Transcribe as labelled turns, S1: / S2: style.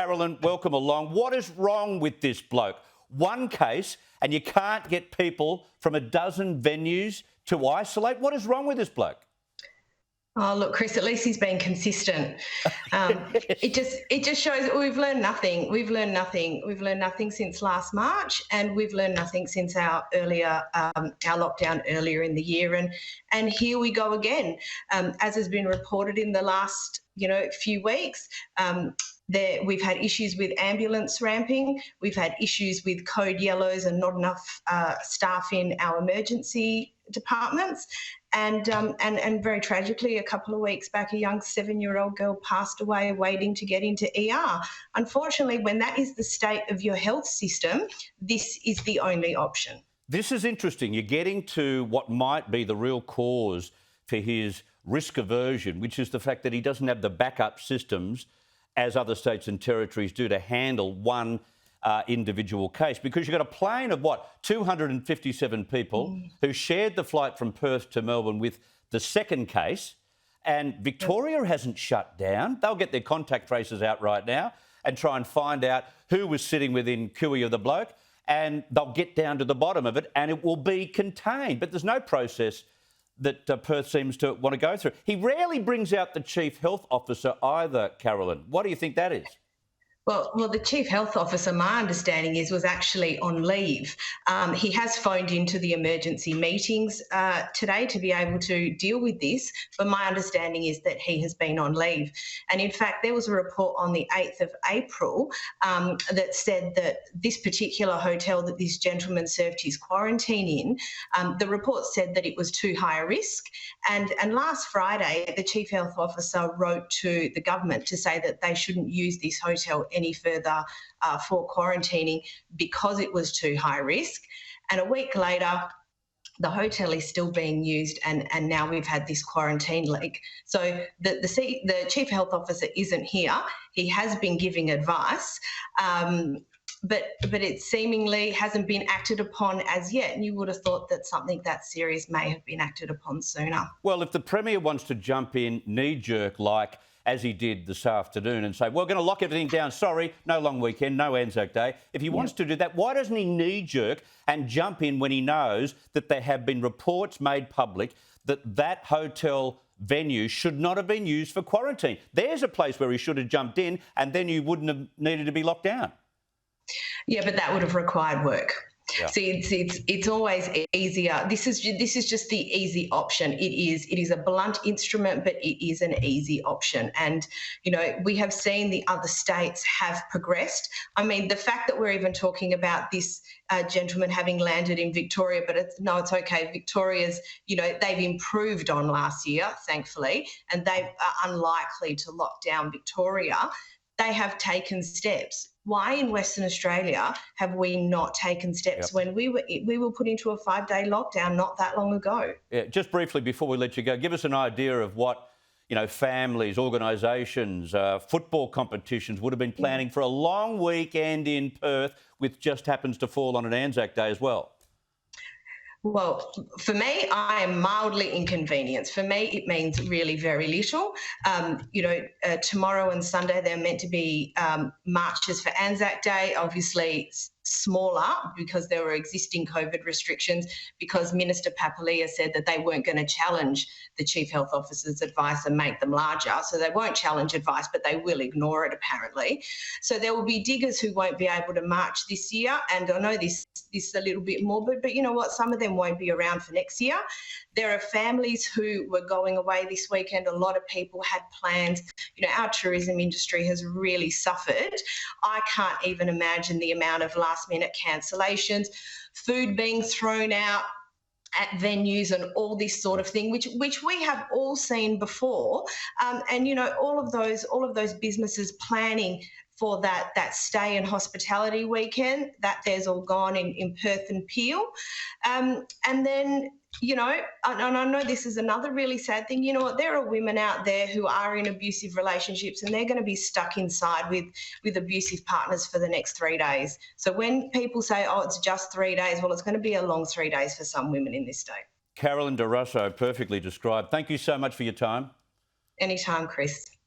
S1: Caroline, welcome along. What is wrong with this bloke? One case and you can't get people from a dozen venues to isolate? What is wrong with this bloke?
S2: Oh, look, Chris, at least he's been consistent. It just shows that we've learned nothing. We've learned nothing since last March, and we've learned nothing since our lockdown earlier in the year. And here we go again. As has been reported in the last few weeks, we've had issues with ambulance ramping. We've had issues with code yellows and not enough staff in our emergency departments. And very tragically, a couple of weeks back, a young 7-year-old girl passed away waiting to get into ER. Unfortunately, when that is the state of your health system, this is the only option.
S1: This is interesting. You're getting to what might be the real cause for his risk aversion, which is the fact that he doesn't have the backup systems as other states and territories do to handle one individual case, because you've got a plane of 257 people who shared the flight from Perth to Melbourne with the second case, and Victoria hasn't shut down. They'll get their contact tracers out right now and try and find out who was sitting within cooey of the bloke, and they'll get down to the bottom of it and it will be contained. But there's no process that Perth seems to want to go through. He rarely brings out the Chief Health Officer either, Caroline. What do you think that is?
S2: Well, the Chief Health Officer, my understanding was actually on leave. He has phoned into the emergency meetings today to be able to deal with this, but my understanding is that he has been on leave. And in fact, there was a report on the 8th of April that said that this particular hotel that this gentleman served his quarantine in, the report said that it was too high a risk. And last Friday, the Chief Health Officer wrote to the government to say that they shouldn't use this hotel any further for quarantining because it was too high risk. And a week later, the hotel is still being used, and now we've had this quarantine leak. So the Chief Health Officer isn't here. He has been giving advice, but it seemingly hasn't been acted upon as yet. And you would have thought that something that serious may have been acted upon sooner.
S1: Well, if the Premier wants to jump in knee-jerk like as he did this afternoon and say, we're going to lock everything down, sorry, no long weekend, no Anzac Day. If he wants to do that, why doesn't he knee-jerk and jump in when he knows that there have been reports made public that that hotel venue should not have been used for quarantine? There's a place where he should have jumped in, and then you wouldn't have needed to be locked down.
S2: Yeah, but that would have required work. Yeah. See, it's always easier. This is just the easy option. It is a blunt instrument, but it is an easy option. And we have seen the other states have progressed. I mean, the fact that we're even talking about this gentleman having landed in Victoria, but it's okay. Victoria's, they've improved on last year, thankfully, and they are unlikely to lock down Victoria. They have taken steps. Why in Western Australia have we not taken steps when we were put into a 5-day lockdown not that long ago? Yeah,
S1: just briefly before we let you go, give us an idea of what families, organisations, football competitions would have been planning for a long weekend in Perth, which just happens to fall on an Anzac Day as well.
S2: Well, for me, I am mildly inconvenienced. For me, it means really very little. Tomorrow and Sunday, they're meant to be marches for Anzac Day, obviously smaller because there were existing COVID restrictions, because Minister Papalia said that they weren't going to challenge the Chief Health Officer's advice and make them larger. So they won't challenge advice, but they will ignore it apparently. So there will be diggers who won't be able to march this year. And I know this is a little bit morbid, but you know what? Some of them won't be around for next year. There are families who were going away this weekend. A lot of people had plans. Our tourism industry has really suffered. I can't even imagine the amount of last-minute cancellations, food being thrown out at venues and all this sort of thing, which we have all seen before. All of those businesses planning for that stay and hospitality weekend, that there's all gone in Perth and Peel. And then, and I know this is another really sad thing, there are women out there who are in abusive relationships and they're going to be stuck inside with abusive partners for the next 3 days. So when people say, oh, it's just 3 days, well, it's going to be a long 3 days for some women in this state.
S1: Caroline Di Russo, perfectly described. Thank you so much for your time.
S2: Anytime, Chris.